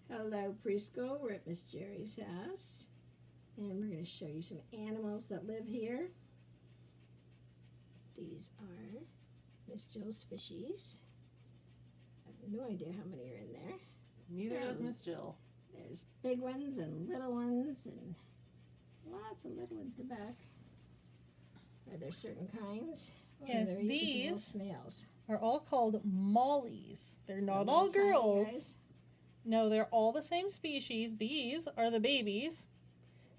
Hello preschool, we're at Miss Jerry's house and we're going to show you some animals that live here. These are Miss Jill's fishies. I have no idea how many are in there. Neither does Miss Jill. There's big ones and little ones and lots of little ones in the back. Are there certain kinds? Yes, they're eating some little these snails. are all called mollies. They're not The all little tiny girls. guys. No, they're all the same species. These are the babies.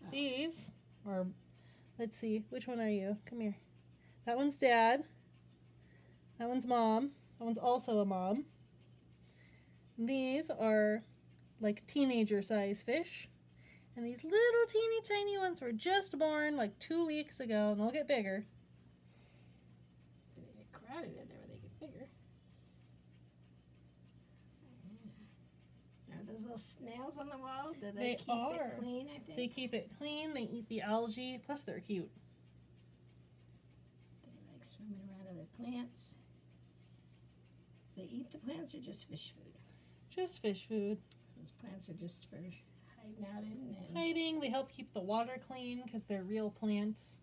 Oh. These are, let's see, which one are you? Come here. That one's dad. That one's mom. That one's also a mom. These are like teenager size fish. And these little teeny tiny ones were just born like 2 weeks ago, and they'll get bigger. They get crowded in there when they get bigger. Are those little snails on the wall? Do they keep are. it clean, I think? They keep it clean, they eat the algae, plus they're cute. They like swimming around other plants. They eat the plants or just fish food? Just fish food. So those plants are just for hiding out in and Hiding, they help keep the water clean because they're real plants.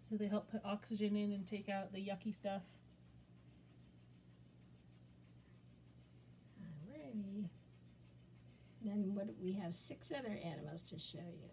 So they help put oxygen in and take out the yucky stuff. Alrighty. Then we have 6 other animals to show you.